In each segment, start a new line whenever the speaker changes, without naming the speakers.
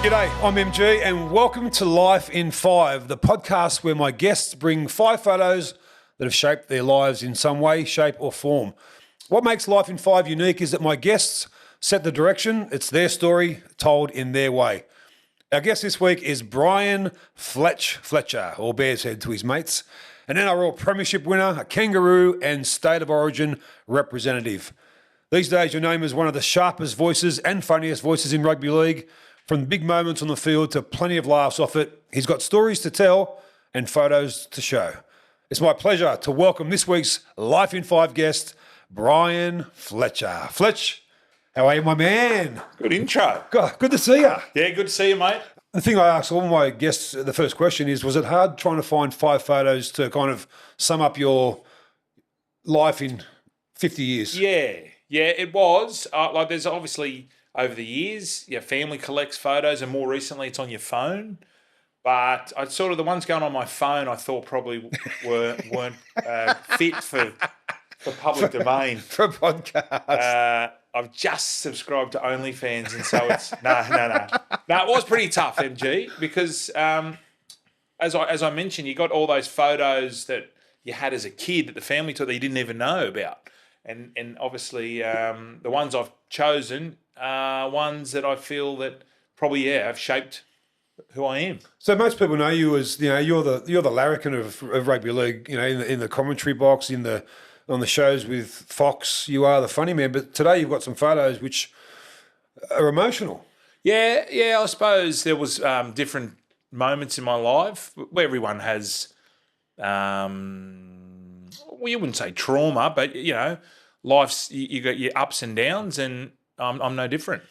G'day, I'm MG and welcome to Life in 5, the podcast where my guests bring 5 photos that have shaped their lives in some way, shape or form. What makes Life in 5 unique is that my guests set the direction. It's their story told in their way. Our guest this week is Bryan Fletcher, or Bears Head to his mates, an NRL premiership winner, a kangaroo and state of origin representative. These days you're known as one of the sharpest voices and funniest voices in rugby league. From the big moments on the field to plenty of laughs off it, he's got stories to tell and photos to show. It's my pleasure to welcome this week's Life in 5 guest, Bryan Fletcher. Fletch, how are you, my man?
Good intro.
Good to see you.
Yeah, good to see you, mate.
The thing I ask all my guests, the first question is, was it hard trying to find 5 photos to kind of sum up your life in 50 years?
Yeah, it was. There's obviously, over the years, your family collects photos, and more recently it's on your phone. But I sort of, the ones going on my phone I thought probably weren't fit for public domain.
For a podcast.
I've just subscribed to OnlyFans, and so it's no. It was pretty tough, MG, because as I mentioned, you got all those photos that you had as a kid that the family took that you didn't even know about, and obviously the ones I've chosen are ones that I feel that probably have shaped who I am.
So most people know you as, you're the larrikin of rugby league. In the commentary box, on the shows with Fox, you are the funny man. But today you've got some photos which are emotional.
Yeah. I suppose there was different moments in my life where everyone has, you wouldn't say trauma, but life's you got your ups and downs, and I'm no different.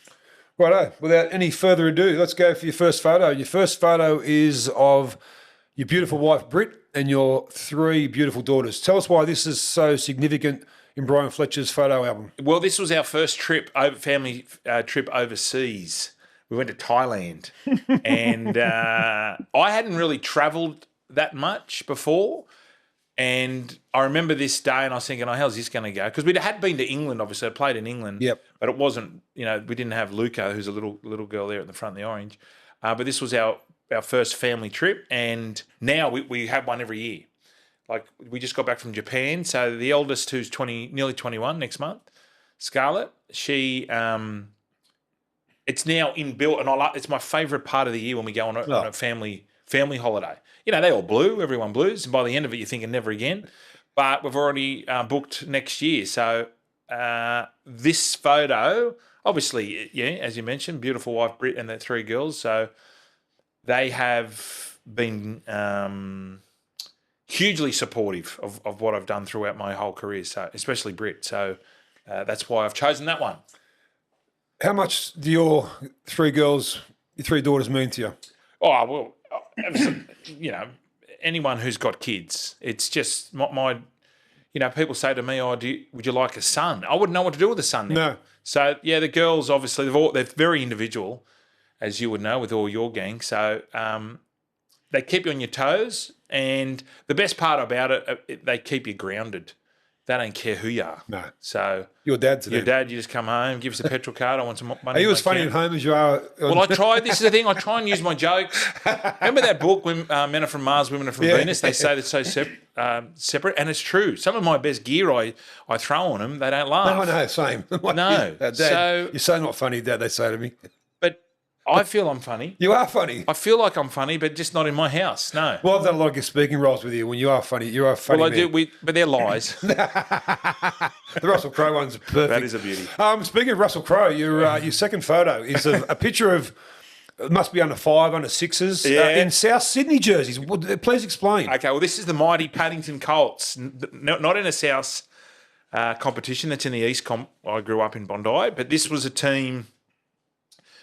Righto. Without any further ado, let's go for your first photo. Your first photo is of your beautiful wife, Britt, and your 3 beautiful daughters. Tell us why this is so significant in Bryan Fletcher's photo album.
Well, this was our first family trip overseas. We went to Thailand, and I hadn't really travelled that much before. And I remember this day, and I was thinking, how's this going to go? Because we had been to England, obviously. I played in England.
Yep.
But it wasn't, we didn't have Luca, who's a little girl there at the front of the orange. But this was our first family trip, and now we have one every year. Like, we just got back from Japan. So the eldest, who's nearly 21 next month, Scarlett, she, it's now inbuilt, and it's my favourite part of the year when we go on a family holiday. They all everyone blues, and by the end of it, you're thinking never again. But we've already booked next year. So this photo, obviously, as you mentioned, beautiful wife Britt and the 3 girls. So they have been hugely supportive of what I've done throughout my whole career, so especially Britt. So that's why I've chosen that one.
How much do your 3 girls, your 3 daughters mean to you?
Oh, well, anyone who's got kids, it's just my people say to me, would you like a son? I wouldn't know what to do with a son now.
No.
So, the girls, obviously, they're very individual, as you would know, with all your gang. So they keep you on your toes, and the best part about it, they keep you grounded. They don't care who you are.
No.
So
your dad today.
Your dad, you just come home, give us a petrol card. I want some money.
Are you as funny at home as you are?
Well, I try. This is the thing. I try and use my jokes. Remember that book, Men Are From Mars, Women Are From Venus? They say they're so separate, and it's true. Some of my best gear I throw on them, they don't laugh.
No, same.
No.
Dad,
so
you're so not funny, Dad, they say to me.
But I feel I'm funny.
You are funny.
I feel like I'm funny, but just not in my house. No.
Well, I've done a lot of speaking roles with you. When you are funny, you are funny.
Well, I
man.
do, but they're lies.
The Russell Crowe one's perfect.
That is a beauty.
Speaking of Russell Crowe, your second photo is a picture of, it must be under 5, under 6s, in South Sydney jerseys. Please explain.
Okay, well, this is the mighty Paddington Colts, not in a South competition. That's in the East comp. I grew up in Bondi, but this was a team,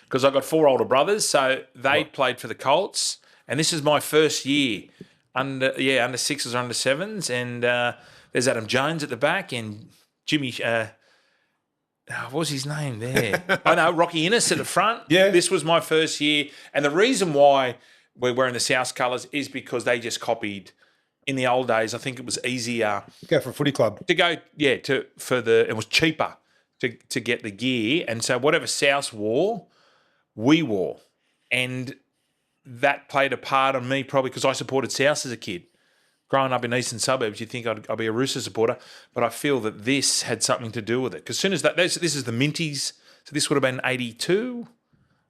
because I got 4 older brothers, so they played for the Colts, and this is my first year under 6s or under 7s, and there's Adam Jones at the back and Jimmy. What was his name there? I know, Rocky Innes at the front.
Yeah,
this was my first year, and the reason why we're wearing the South colours is because they just copied. In the old days, I think it was easier.
Go for a footy club.
To go, it was cheaper to get the gear, and so whatever South wore, we wore. And that played a part on me probably because I supported South as a kid. Growing up in eastern suburbs, you'd think I'd be a Rooster supporter, but I feel that this had something to do with it. Because as soon as this is the Minties, so this would have been 82,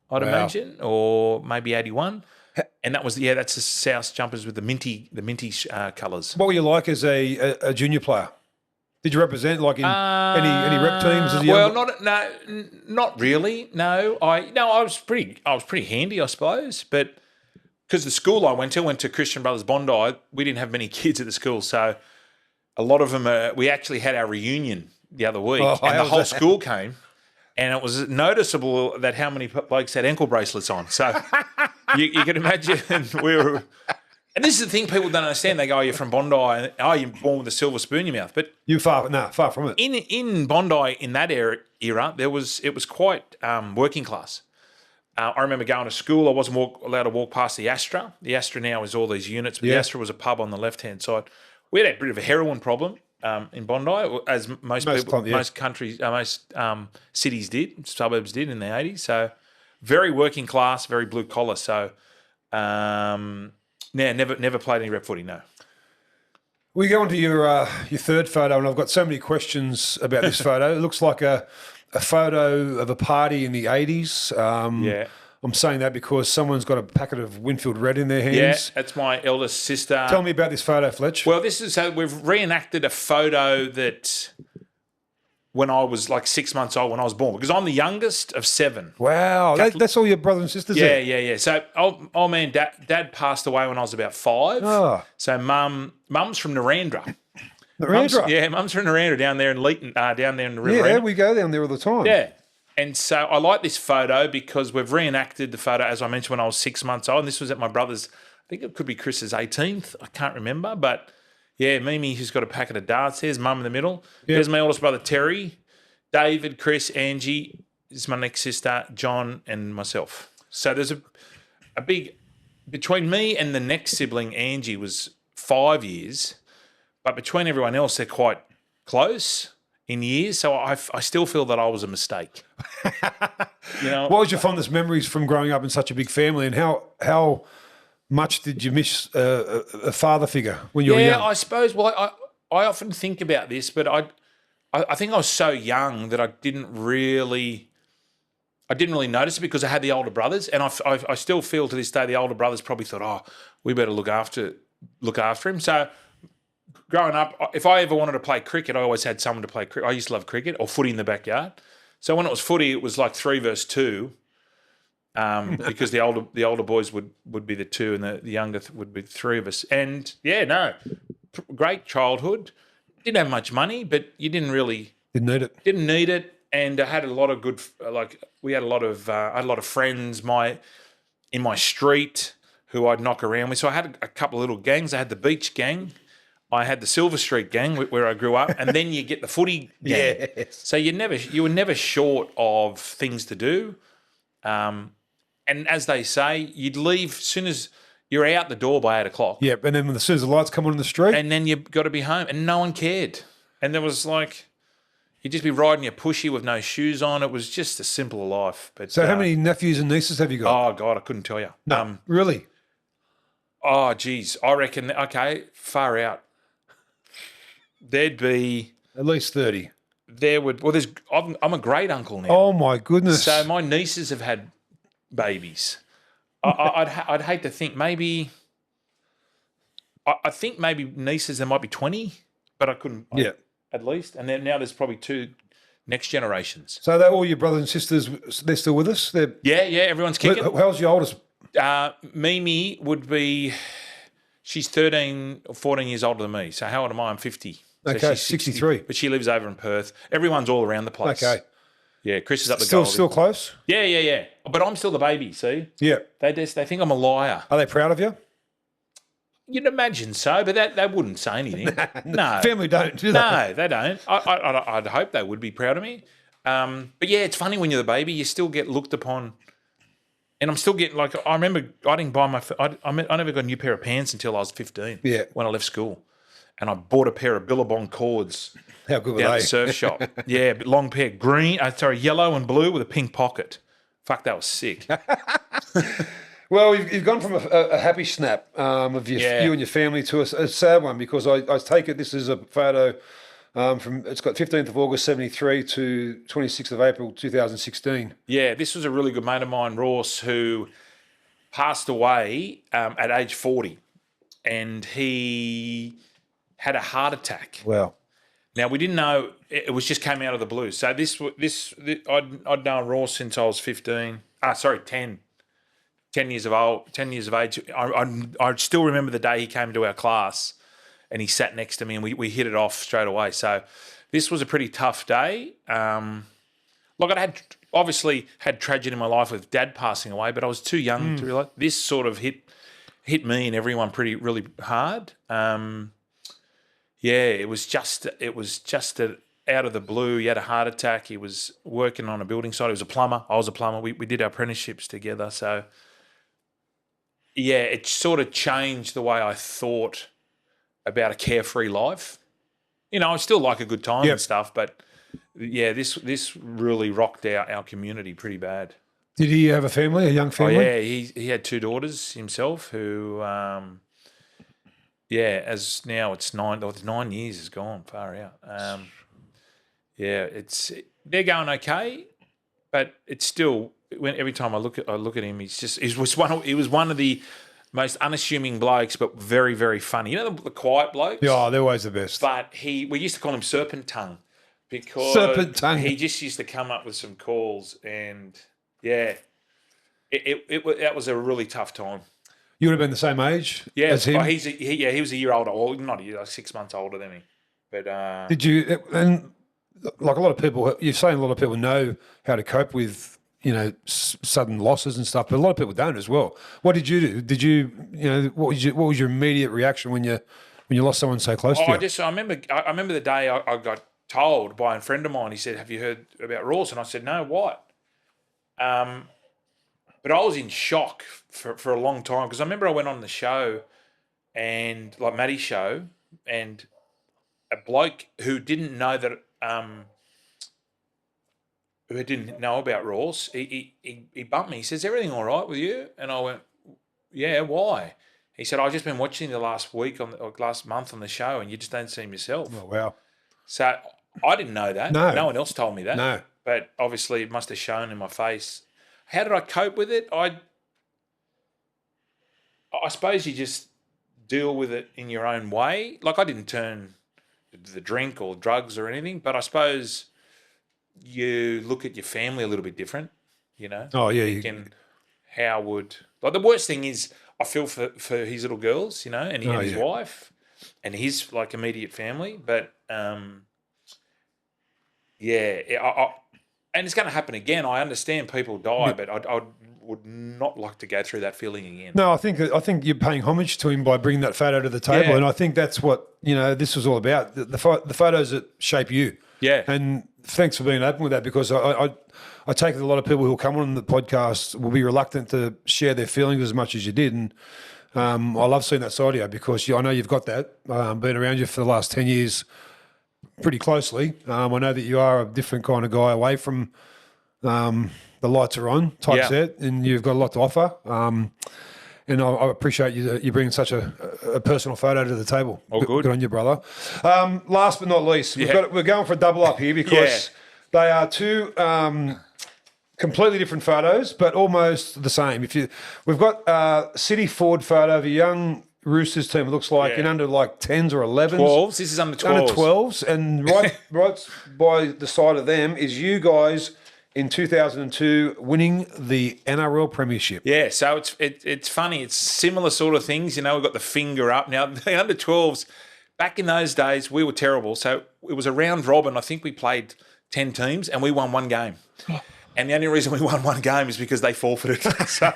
I'd imagine, or maybe 81. And that was, that's the South jumpers with the minty colours.
What were you like as a junior player? Did you represent like in any rep teams as a young?
Well, not really. No, I was pretty handy, I suppose, but. Because the school I went to Christian Brothers Bondi, we didn't have many kids at the school. So a lot of them, we actually had our reunion the other week and the whole school came and it was noticeable that how many blokes had ankle bracelets on. So you can imagine we were – and this is the thing people don't understand. They go, you're from Bondi and, you're born with a silver spoon in your mouth. But
you're far from it.
In Bondi in that era, it was quite working class. I remember going to school. I wasn't allowed to walk past the Astra. The Astra now is all these units, but the Astra was a pub on the left-hand side. We had a bit of a heroin problem in Bondi, as most countries, most cities did, suburbs did in the 80s. So very working class, very blue collar. So never played any rep footy, no.
We go on to your third photo, and I've got so many questions about this photo. It looks like a photo of a party in the 80s. I'm saying that because someone's got a packet of Winfield Red in their hands.
Yeah, that's my eldest sister.
Tell me about this photo, Fletch.
Well, we've reenacted a photo that when I was like 6 months old when I was born, because I'm the youngest of 7.
Wow, that's all your brothers and sisters there?
Yeah. So old man, dad passed away when I was about 5.
Oh.
So mum's from Narrandera.
Mum's from
Narrandera down there in Leeton, down there in the river.
Yeah, we go down there all the time.
Yeah. And so I like this photo because we've reenacted the photo, as I mentioned, when I was 6 months old. And this was at my brother's, I think it could be Chris's 18th. I can't remember. But, yeah, Mimi, who's got a packet of darts. There's mum in the middle. Yep. There's my oldest brother, Terry. David, Chris, Angie. This is my next sister, John, and myself. So there's a big – between me and the next sibling, Angie, was 5 years. But between everyone else, they're quite close in years, so I still feel that I was a mistake.
What was your fondest memories from growing up in such a big family, and how much did you miss a father figure when you were young?
Yeah, I suppose. Well, I often think about this, but I think I was so young that I didn't really notice it because I had the older brothers, and I still feel to this day the older brothers probably thought, we better look after him. So. Growing up, if I ever wanted to play cricket, I always had someone to play cricket. I used to love cricket or footy in the backyard. So when it was footy, it was like 3 versus 2, because the older boys would be the 2 and the younger would be the 3 of us. And great childhood. Didn't have much money, but you didn't need it. And I had a lot of good, we had a lot of, I had a lot of friends in my street who I'd knock around with. So I had a couple of little gangs. I had the beach gang. I had the Silver Street gang where I grew up, and then you get the footy gang.
Yes.
So you were never short of things to do. And as they say, you'd leave as soon as you're out the door by 8 o'clock.
Yeah, and then as soon as the lights come on in the street.
And then you've got to be home, and no one cared. And there was you'd just be riding your pushy with no shoes on. It was just a simpler life. But
so how many nephews and nieces have you got?
Oh, God, I couldn't tell you.
No, really?
Oh, geez. I reckon, far out. There'd be
at least 30.
I'm a great uncle now.
Oh my goodness!
So my nieces have had babies. I'd hate to think maybe. I think maybe nieces there might be 20, but I couldn't.
Yeah,
at least, and then now there's probably 2 next generations.
So they're all your brothers and sisters. They're still with us.
Yeah, everyone's kicking.
How's your oldest?
Mimi would be. She's 13 or 14 years older than me. So how old am I? I'm 50. So
Okay,
she's
63.
But she lives over in Perth. Everyone's all around the place.
Okay.
Yeah, Chris is up the Gold.
Still close?
Yeah. But I'm still the baby, see?
Yeah.
They think I'm a liar.
Are they proud of you?
You'd imagine so, but they wouldn't say anything. No.
Family don't, do they?
No, they don't. I'd hope they would be proud of me. But yeah, it's funny when you're the baby, you still get looked upon. And I'm still getting, I remember I didn't buy I never got a new pair of pants until I was 15.
Yeah.
When I left school. And I bought a pair of Billabong cords.
How good were
down
they?
At the surf shop. Yeah, but long pair, yellow and blue with a pink pocket. Fuck, that was sick.
Well, you've gone from a happy snap of you and your family to a sad one, because I take it this is a photo it's got 15th of August 73 to 26th of April 2016.
Yeah, this was a really good mate of mine, Ross, who passed away at age 40, and he had a heart attack.
Wow.
Now, we didn't know, it was just came out of the blue. So I'd known Ross since I was 10 years of age. I still remember the day he came to our class and he sat next to me and we hit it off straight away. So this was a pretty tough day. Look, I obviously had tragedy in my life with Dad passing away, but I was too young to realise. This sort of hit me and everyone really hard. It was just out of the blue. He had a heart attack. He was working on a building site. He was a plumber. I was a plumber. We did our apprenticeships together. So, yeah, it sort of changed the way I thought about a carefree life. You know, I still like a good time and stuff, but yeah, this really rocked our community pretty bad.
Did he have a family, a young family?
Oh, yeah, he had 2 daughters himself who, as now it's 9 years is gone, far out. They're going okay, but it's still, every time I look at him, he was one of the most unassuming blokes, but very, very funny. You know the quiet blokes?
Yeah, they're always the best.
But we used to call him Serpent Tongue because he just used to come up with some calls, and that was a really tough time.
You would have been the same age as him?
He was a year older, or not a year, like 6 months older than me. But
did you, and like a lot of people, you're saying a lot of people know how to cope with, sudden losses and stuff, but a lot of people don't as well. What did you do? Did you, what was your immediate reaction when you lost someone so close to you?
I remember the day I got told by a friend of mine. He said, "Have you heard about Ross?" And I said, "No, what?" But I was in shock for a long time, because I remember I went on the show, and like Maddie's show, and a bloke who didn't know that. Who didn't know about Ross, he bumped me. He says, "Everything all right with you?" And I went, "Yeah, why?" He said, "I've just been watching the last month on the show, and you just don't seem yourself."
Oh, wow.
So I didn't know that. No one else told me that.
No.
But obviously it must have shown in my face. How did I cope with it? I suppose you just deal with it in your own way. Like, I didn't turn to the drink or drugs or anything, but I suppose you look at your family a little bit different,
Oh, yeah.
The worst thing is I feel for his little girls, and his wife and his immediate family. But and it's going to happen again. I understand people die, but I would not like to go through that feeling again.
No, I think you're paying homage to him by bringing that photo to the table, and I think that's what this was all about. The photos that shape you.
Yeah.
And thanks for being open with that, because I take it a lot of people who will come on the podcast will be reluctant to share their feelings as much as you did. And I love seeing that side of you, because I know you've got that, been around you for the last 10 years pretty closely. I know that you are a different kind of guy, away from the lights are on type set, and you've got a lot to offer. And I appreciate you bringing such a personal photo to the table.
Oh, good.
Good on you, brother. Last but not least, we're going for a double up here, because they are two completely different photos, but almost the same. We've got a City Ford photo of a young Roosters team. It looks like in under 10s or 11s.
12s. This is under 12s.
Under 12s, and right by the side of them is you guys in 2002 winning the NRL premiership.
Yeah, so it's funny. It's similar sort of things. We've got the finger up. Now, the under 12s, back in those days, we were terrible. So it was a round robin. I think we played 10 teams and we won one game. And the only reason we won one game is because they forfeited. So,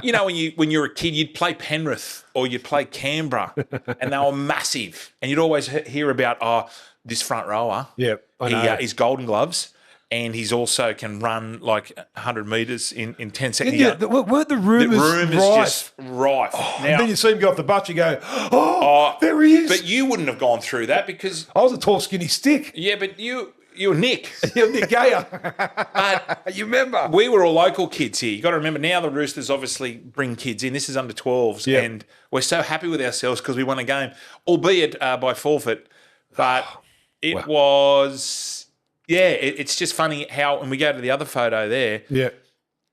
when you were a kid, you'd play Penrith or you'd play Canberra, and they were massive. And you'd always hear about, this front rower.
Yeah, I know.
He's Golden Gloves. And he's also can run 100 metres in 10 seconds.
Weren't the rumours
is just rife.
Now, then you see him go off the butch, you go, there he is.
But you wouldn't have gone through that, because
I was a tall, skinny stick.
Yeah, but You're Nick.
You're Nick Geyer.
But
You remember?
we were all local kids here. You got to remember now the Roosters obviously bring kids in. This is under 12s,
Yep.
and we're so happy with ourselves because we won a game, albeit by forfeit. But it was, it's just funny how, and we go to the other photo there.
Yeah.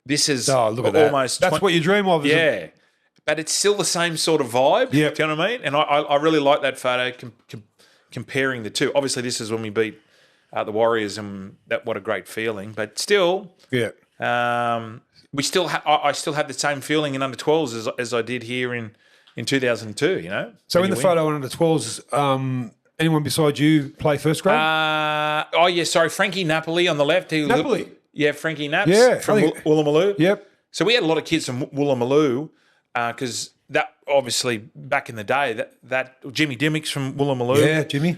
This is
Look at that.
almost
That's what you dream of. Isn't it?
yeah. But it's still the same sort of vibe.
Yep.
Do you know what I mean? And I really like that photo comparing the two. Obviously, this is when we beat the Warriors, and what a great feeling. But still,
Yeah.
we still I still have the same feeling in under 12s as I did here in 2002. You know.
So
when
in the
you
photo on under 12s, anyone beside you play first grade?
sorry, Frankie Napoli on the left.
Napoli?
Yeah, Frankie Naps
Yeah,
from
I think-
Woolloomooloo.
Yep.
So we had a lot of kids from Woolloomooloo because that obviously back in the day that Jimmy Dimmick's from Woolloomooloo.
Yeah, Jimmy.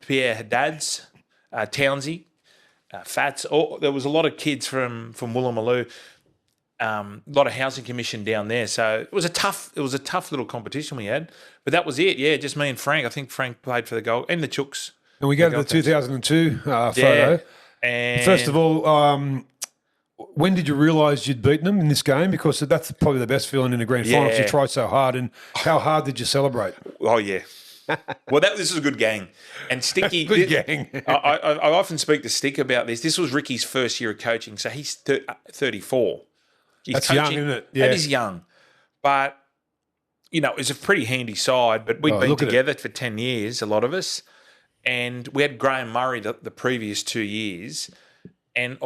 Pierre Haddad's, Townsy, Fats. There was a lot of kids from Woolloomooloo. A lot of housing commission down there. So it was a tough little competition we had. But that was it. Yeah, just me and Frank. I think Frank played for the goal and the Chooks.
And we go to the 2002 photo.
Yeah. And
First of all, when did you realise you'd beaten them in this game? Because that's probably the best feeling in a grand final. 'Cause you
Yeah.
tried so hard. And how hard did you celebrate?
oh yeah. Well, this is a good gang. And Sticky,
Good gang.
I often speak to Stick about this. This was Ricky's first year of coaching, so he's 34. He's
That's young, isn't it?
That
Yeah.
is young, but it was a pretty handy side. But we'd been
look at it.
together for 10 years, a lot of us, and we had Graham Murray the previous 2 years. And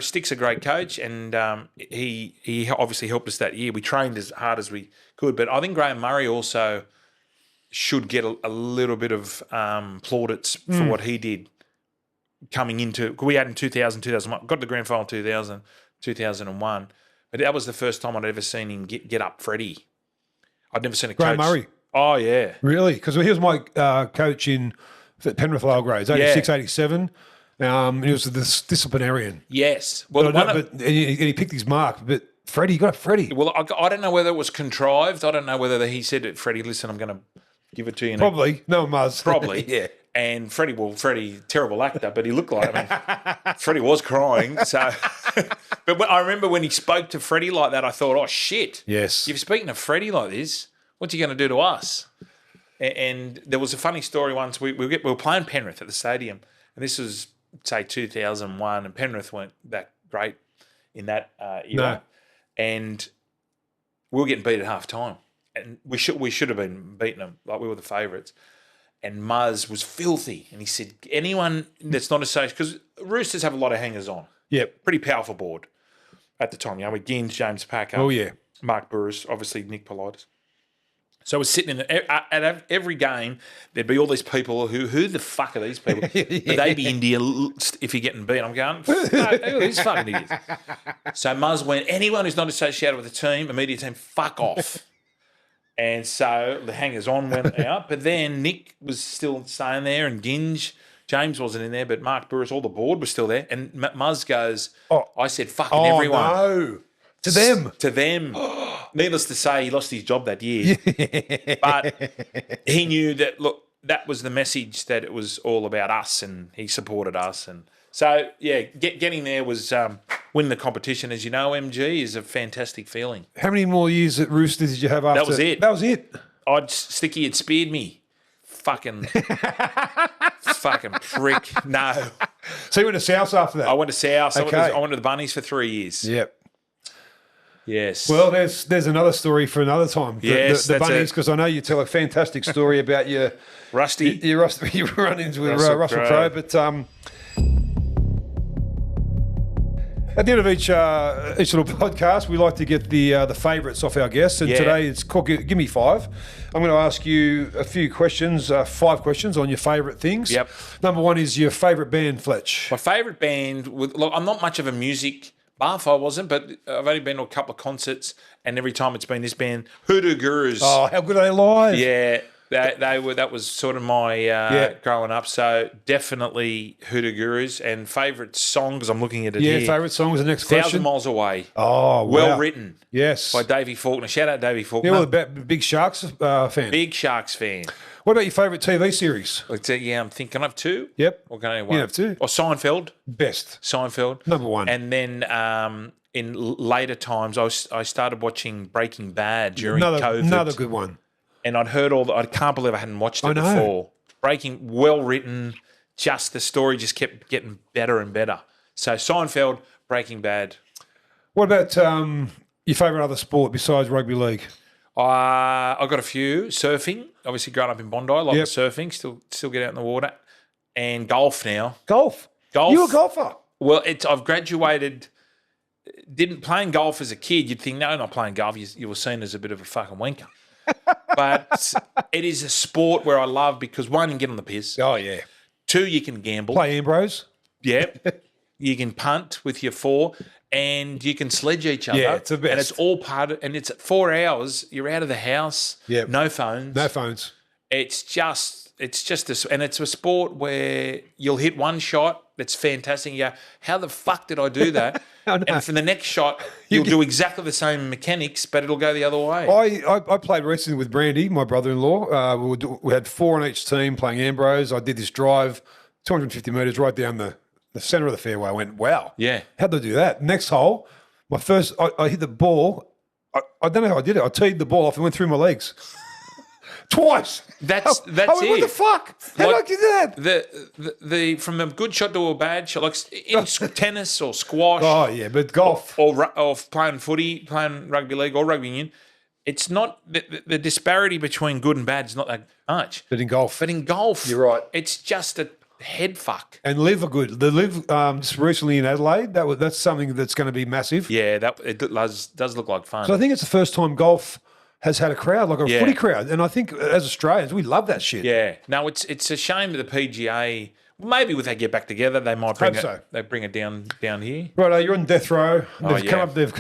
Stick's a great coach, and he obviously helped us that year. We trained as hard as we could, but I think Graham Murray also should get a little bit of plaudits for what he did coming into. We had in 2000, 2001, got to the grand final 2000, 2001, but that was the first time I'd ever seen him get up Freddie. I'd never seen a
Graham
coach.
Murray.
Oh yeah,
Really? Because he was my coach in Penrith lower grades, 86, 87. And he was this disciplinarian.
yes. Well,
And he picked his mark. But Freddie, you got Freddie.
well, I don't know whether it was contrived. I don't know whether he said to Freddie, "Listen, I'm going to give it to you."
Probably. No one was.
Probably.
yeah.
And Freddie, terrible actor, but he looked like, Freddie was crying. So, but I remember when he spoke to Freddie like that, I thought, oh, shit.
Yes.
You're speaking to Freddie like this, what's he going to do to us? And there was a funny story once. We were playing Penrith at the stadium, and this was, say, 2001, and Penrith weren't that great in that era.
No.
And we were getting beat at half time. And we should have been beating them, like we were the favourites. And Muzz was filthy. And he said, anyone that's not associated, because Roosters have a lot of hangers on.
Yep.
Pretty powerful board at the time. With Gins, James Packer,
Oh, yeah.
Mark Burris, obviously Nick Politis. So we're sitting at every game, there'd be all these people who the fuck are these people? But they'd be India if you're getting beat. I'm going, fuck, who are these fucking idiots? So Muzz went, anyone who's not associated with the team, immediate team, fuck off. And so the hangers-on went out. But then Nick was still staying there and Ginge. James wasn't in there, but Mark Burris, all the board was still there. And Muzz goes, I said fucking everyone.
No. To them.
To them. Needless to say, he lost his job that year. But he knew that, look, that was the message, that it was all about us, and he supported us. And so, yeah, getting there was winning the competition. As you know, MG is a fantastic feeling.
How many more years at Roosters did you have after?
That was it.
That was it.
Sticky had speared me. Fucking prick. No.
So you went to South after that?
I went to South.
Okay.
I went to the Bunnies for 3 years.
Yep.
Yes.
Well, there's another story for another time.
Yes,
the
that's
Bunnies,
it.
because I know you tell a fantastic story about your
Rusty.
your run-ins with
Russell
Russell
Crowe.
Crowe. But at the end of each little podcast, we like to get the favourites off our guests. And
Yeah.
today it's called Give Me Five. I'm going to ask you a few questions, 5 questions on your favourite things.
Yep.
Number 1 is your favourite band, Fletch.
My favourite band, look, I'm not much of a music buff, I wasn't, but I've only been to a couple of concerts, and every time it's been this band, Hoodoo Gurus.
Oh, how good are they live?
Yeah, that was sort of my growing up. So definitely Hoodoo Gurus. And favourite song, because I'm looking at it
Yeah,
here.
favourite song was the next
1,000
question.
Miles Away.
Oh, wow.
Well written
Yes.
by Davey Faulkner. Shout out Davey Faulkner.
Yeah, well, big Sharks fan.
Big Sharks fan.
What about your favourite TV series?
I'm thinking. Can I have two?
Yep.
Or can I have
You
one?
can have two.
Or Seinfeld.
Best.
Seinfeld.
Number one.
And then in later times, I started watching Breaking Bad during COVID.
Another good one.
And I'd heard I can't believe I hadn't watched it
know.
before. Well written, just the story just kept getting better and better. So Seinfeld, Breaking Bad.
What about your favourite other sport besides rugby league?
I got a few. Surfing, obviously growing up in Bondi, I like
Yep.
the surfing, still get out in the water. And golf now.
Golf. You a golfer?
Well, I've graduated. Playing golf as a kid, you'd think, no, not playing golf. You were seen as a bit of a fucking wanker. But it is a sport where I love because one, you can get on the piss.
Oh, yeah.
Two, you can gamble.
Play Ambrose?
Yep. You can punt with your four and you can sledge each other.
Yeah, it's the best.
And it's all part of, and it's 4 hours. You're out of the house.
Yep.
No phones.
No phones.
It's just and it's a sport where you'll hit one shot that's fantastic. You go, how the fuck did I do that?
I know.
And for the next shot, you'll do exactly the same mechanics, but it'll go the other way.
I played recently with Brandy, my brother-in-law. We had four on each team playing Ambrose. I did this drive, 250 metres right down the centre of the fairway. I went, wow.
Yeah.
How'd they do that? Next hole, I hit the ball. I don't know how I did it. I teed the ball off and went through my legs. Twice.
That's
I went,
it.
what the fuck? How did I do that?
The from a good shot to a bad shot, like in tennis or squash.
Oh, yeah, but golf.
Or playing footy, playing rugby league or rugby union, it's not the disparity between good and bad is not that much.
But in golf.
You're right. It's just a head fuck.
And Liv are good. The Liv just recently in Adelaide, that's something that's going to be massive.
Yeah, it does look like fun.
So I think it's the first time golf has had a crowd, like a footy crowd. And I think as Australians, we love that shit.
Yeah. No, it's a shame that the PGA, maybe when they get back together, they might bring it down here.
Right, you're on death row. They've come
yeah.
up, they've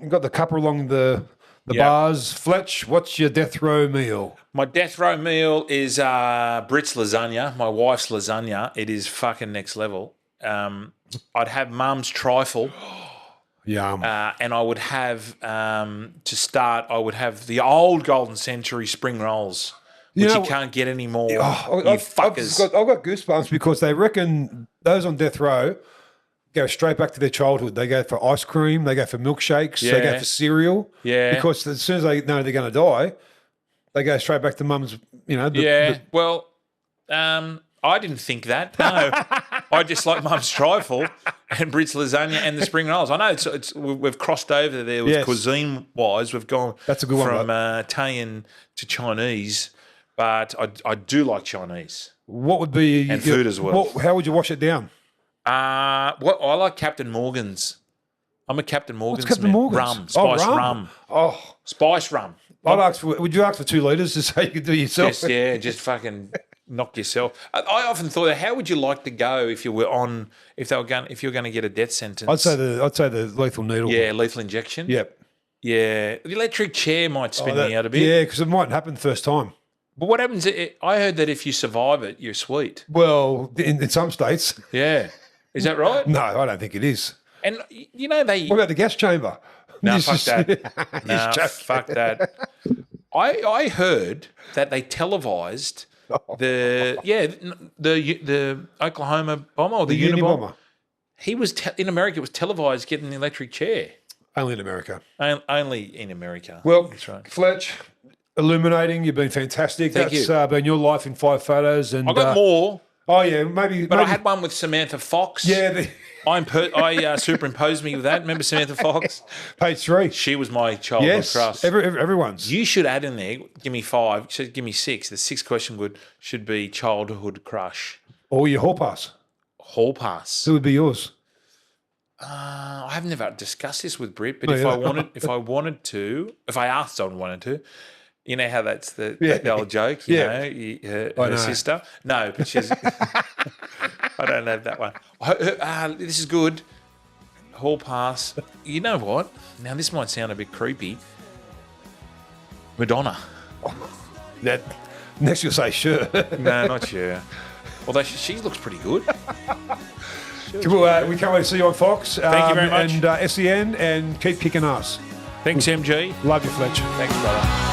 got the cuppa along the bars. Fletch, what's your death row meal?
My death row meal is Brit's lasagna, my wife's lasagna. It is fucking next level. I'd have mum's trifle.
Yum.
And I would have, to start, I would have the old Golden Century spring rolls, which you can't get anymore. Fuckers.
I've got goosebumps because they reckon those on death row go straight back to their childhood. They go for ice cream. They go for milkshakes. They go for cereal.
Yeah.
Because as soon as they know they're going to die, they go straight back to mum's,
I didn't think that. No, I just like mum's trifle and Brit's lasagna and the spring rolls. I know we've crossed over there with cuisine wise. We've gone
That's a good one,
from Italian to Chinese, but I do like Chinese.
What would be
and food as well?
How would you wash it down?
What I like Captain Morgan's. I'm a Captain Morgan's.
What's Captain Morgan's?
Rum, spice rum.
Oh,
spice rum.
Would you ask for 2 litres just so you could do it yourself?
Just fucking knock yourself. I often thought, how would you like to go if you were if you're going to get a death sentence?
I'd say the lethal needle.
Yeah, lethal injection.
Yep.
Yeah, the electric chair might spin me out a bit.
Yeah, because it mightn't happen the first time.
But what happens? I heard that if you survive it, you're sweet.
Well, in some states.
Yeah, is that right?
No, I don't think it is.
And they.
What about the gas chamber?
No, fuck that. No, fuck that. I heard that they televised the Oklahoma bomber or the Unabomber. He was in America. It was televised getting the electric chair.
Only in America.
Only in America.
Well,
that's right.
Fletch, illuminating. You've been fantastic.
Thank you.
That's been your life in 5 photos. And
I got more.
Oh yeah, maybe.
But I had one with Samantha Fox.
Yeah.
I superimposed me with that. Remember Samantha Fox?
Page 3.
She was my childhood crush.
Everyone's.
You should add in there, give me 5, give me 6. The 6th question should be childhood crush.
Or your hall pass.
Hall pass.
Who would be yours?
I have never discussed this with Britt, but if I asked someone wanted to, you know how that's the old joke, her sister. No, but she's. I don't have that one. This is good. Hall pass. You know what? Now this might sound a bit creepy. Madonna.
That next you'll say sure.
No, not sure. Although she looks pretty good.
We can't wait to see you on Fox.
Thank you very much.
And SEN, and keep kicking ass.
Thanks, MG.
Love you, Fletch.
Thanks, brother.